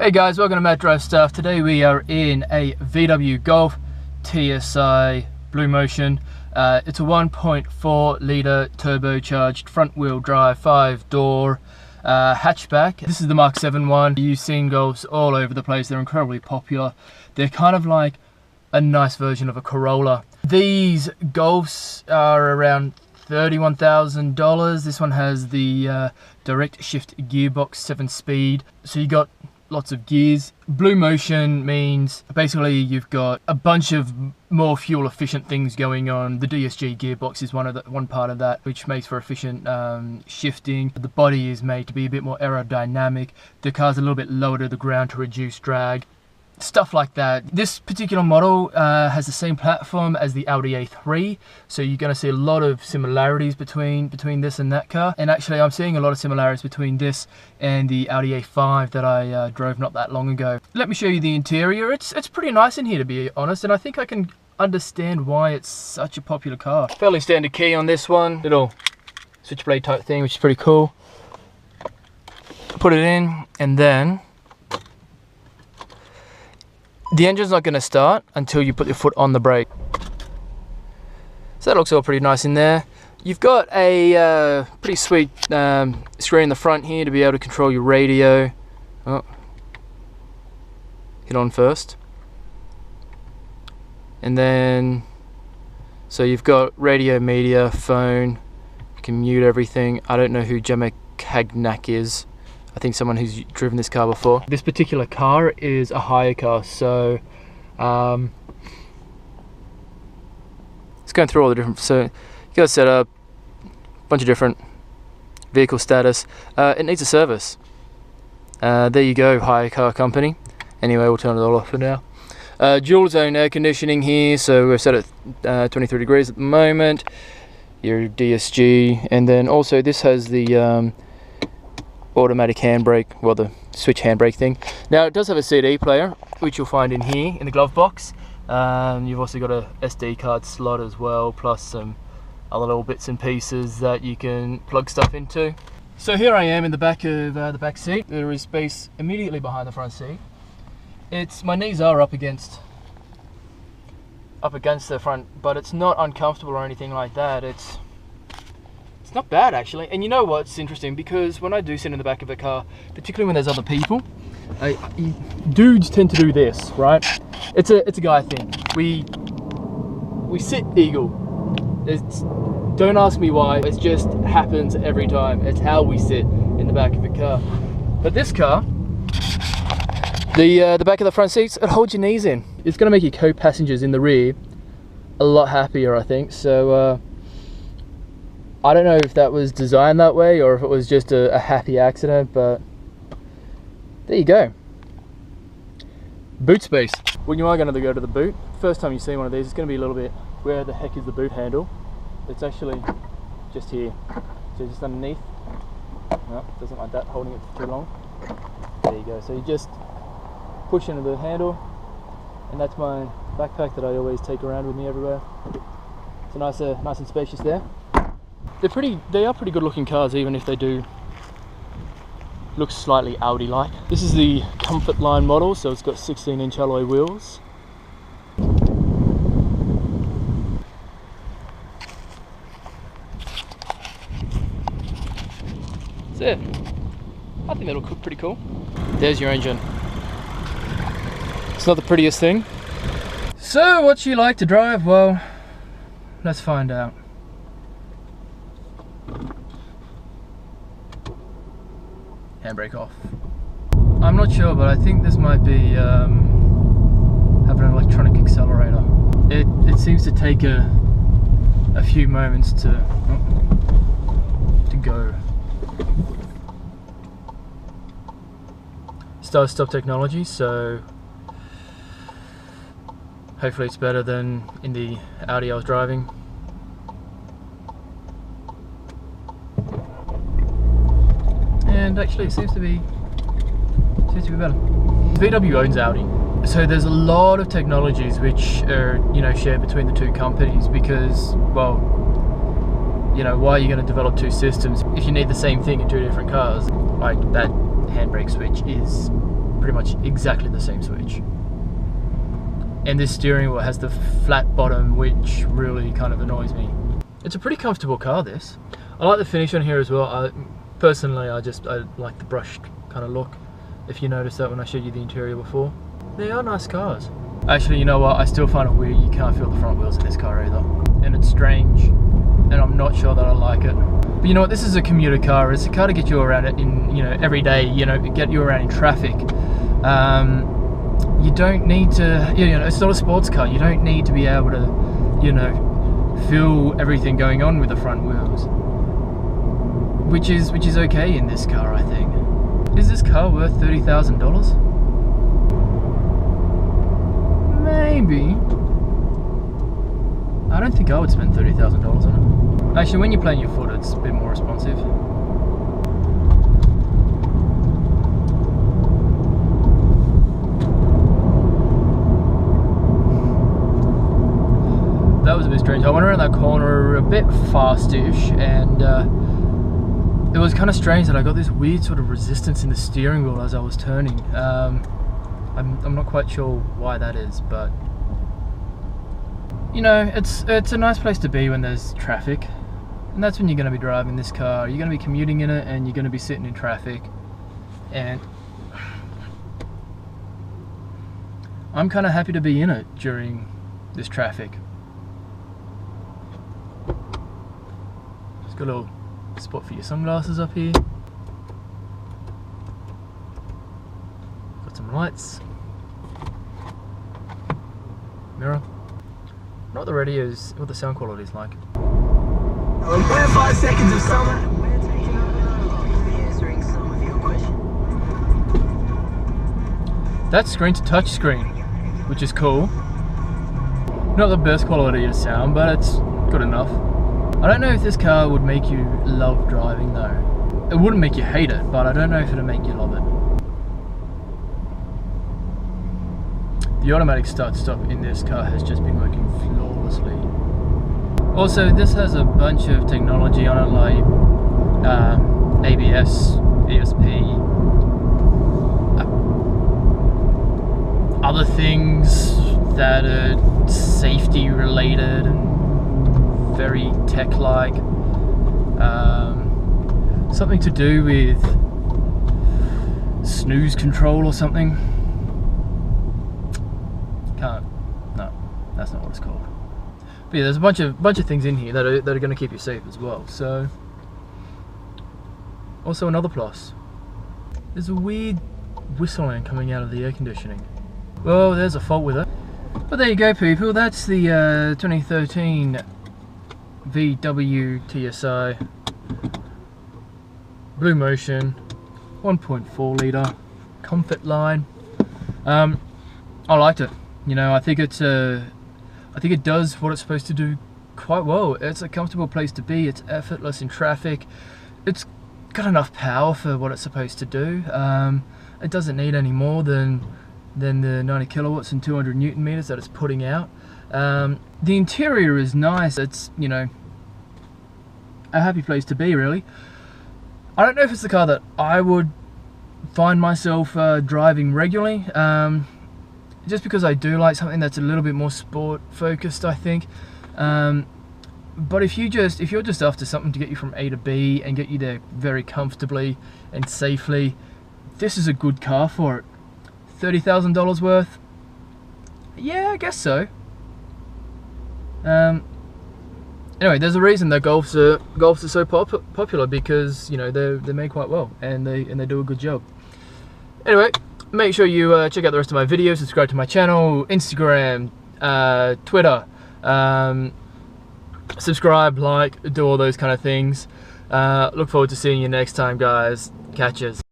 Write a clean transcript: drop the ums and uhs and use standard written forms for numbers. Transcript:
Hey guys, welcome to Matt Drive Stuff. Today we are in a VW Golf TSI Blue Motion. It's a 1.4 litre turbocharged front wheel drive 5-door hatchback. This is the Mark 7 one. You've seen Golfs all over the place. They're incredibly popular. They're kind of like a nice version of a Corolla. These Golfs are around $31,000. This one has the direct shift gearbox 7-speed. So you got lots of gears. Blue Motion means basically you've got a bunch of more fuel efficient things going on. The DSG gearbox is one part of that, which makes for efficient shifting. The body is made to be a bit more aerodynamic. The car's a little bit lower to the ground to reduce drag. Stuff like that. This particular model has the same platform as the Audi A3, so you're going to see a lot of similarities between this and that car. And actually I'm seeing a lot of similarities between this and the Audi A5 that I drove not that long ago. Let me show you the interior. It's pretty nice in here, to be honest, and I think I can understand why it's such a popular car. Fairly standard key on this one, little switchblade type thing, which is pretty cool. Put it in, and then the engine's not going to start until you put your foot on the brake. So that looks all pretty nice in there. You've got a pretty sweet screen in the front here to be able to control your radio. Oh. Hit on first. And then, so you've got radio, media, phone. You can mute everything. I don't know who Gemma Cagnac is. I think someone who's driven this car before. This particular car is a hire car, so it's going through all the different, so you got to set up a bunch of different vehicle status. It needs a service. There you go, hire car company. Anyway, we'll turn it all off for now. Dual zone air conditioning here, so we're set at 23 degrees at the moment. Your DSG, and then also this has the automatic handbrake, well, the switch handbrake thing. Now it does have a CD player, which you'll find in here in the glove box. You've also got a SD card slot as well, plus some other little bits and pieces that you can plug stuff into. So here I am in the back of the back seat. There is space immediately behind the front seat. My knees are up against the front, but it's not uncomfortable or anything like that. It's not bad, actually. And you know what's interesting? Because when I do sit in the back of a car, particularly when there's other people, dudes tend to do this, right? It's a guy thing. We sit eagle. Don't ask me why. It just happens every time. It's how we sit in the back of a car. But this car, the back of the front seats, it holds your knees in. It's going to make your co-passengers in the rear a lot happier, I think. So I don't know if that was designed that way or if it was just a happy accident, but there you go. Boot space. When you are going to go to the boot, first time you see one of these, it's going to be a little bit, where the heck is the boot handle? It's actually just here. So just underneath. No, doesn't like that, holding it for too long. There you go. So you just push into the handle, and that's my backpack that I always take around with me everywhere. It's a nice and spacious there. They are pretty good looking cars, even if they do look slightly Audi-like. This is the Comfort Line model, so it's got 16-inch alloy wheels. That's it. I think that'll look pretty cool. There's your engine. It's not the prettiest thing. So, what's she like to drive? Well, let's find out. Handbrake off. I'm not sure, but I think this might be having an electronic accelerator. It seems to take a few moments to go. Start-stop technology, so hopefully it's better than in the Audi I was driving. And actually it seems to be better. VW owns Audi, so there's a lot of technologies which are, shared between the two companies, because, well, why are you going to develop two systems if you need the same thing in two different cars? Like, that handbrake switch is pretty much exactly the same switch. And this steering wheel has the flat bottom, which really kind of annoys me. It's a pretty comfortable car, this. I like the finish on here as well. Personally, I like the brushed kind of look. If you noticed that when I showed you the interior before. They are nice cars. Actually, you know what? I still find it weird you can't feel the front wheels in this car either. And it's strange. And I'm not sure that I like it. But you know what? This is a commuter car. It's a car to get you around it in, you know, every day, you know, get you around in traffic. You don't need to, you know, it's not a sports car. You don't need to be able to, you know, feel everything going on with the front wheels. Which is okay in this car, I think. Is this car worth $30,000? Maybe. I don't think I would spend $30,000 on it. Actually, when you're playing your foot, it's a bit more responsive. That was a bit strange. I went around that corner a bit fast-ish, and it was kind of strange that I got this weird sort of resistance in the steering wheel as I was turning. I'm not quite sure why that is, but you know, it's a nice place to be when there's traffic, and that's when you're going to be driving this car. You're going to be commuting in it, and you're going to be sitting in traffic, and I'm kind of happy to be in it during this traffic. Just got a little spot for your sunglasses up here. Got some lights. Mirror. Not the radios, what the sound quality is like. We're 5 seconds of summer. We're taking over answering some of your questions. That's screen to touch screen, which is cool. Not the best quality of sound, but it's good enough. I don't know if this car would make you love driving though. It wouldn't make you hate it, but I don't know if it'll make you love it. The automatic start-stop in this car has just been working flawlessly. Also, this has a bunch of technology on it, like ABS, ESP, other things that are safety related and very tech-like. Something to do with snooze control or something. No, that's not what it's called. But yeah, there's a bunch of things in here that are going to keep you safe as well. So, also another plus. There's a weird whistling coming out of the air conditioning. Well, there's a fault with it. But there you go, people. That's the 2013 VW TSI Blue Motion 1.4 litre comfort line. I liked it. You know, I think it does what it's supposed to do quite well. It's a comfortable place to be. It's effortless in traffic. It's got enough power for what it's supposed to do. It doesn't need any more than the 90 kilowatts and 200 newton meters that it's putting out. The interior is nice. It's, you know, a happy place to be, really. I don't know if it's the car that I would find myself driving regularly. Just because I do like something that's a little bit more sport focused, I think. But if you're just after something to get you from A to B and get you there very comfortably and safely, this is a good car for it. $30,000 worth? Yeah, I guess so. Anyway, there's a reason that Golfs are so popular, because you know they're made quite well and they do a good job. Anyway, make sure you check out the rest of my videos, subscribe to my channel, Instagram, Twitter, subscribe, like, do all those kind of things. Look forward to seeing you next time, guys. Catches.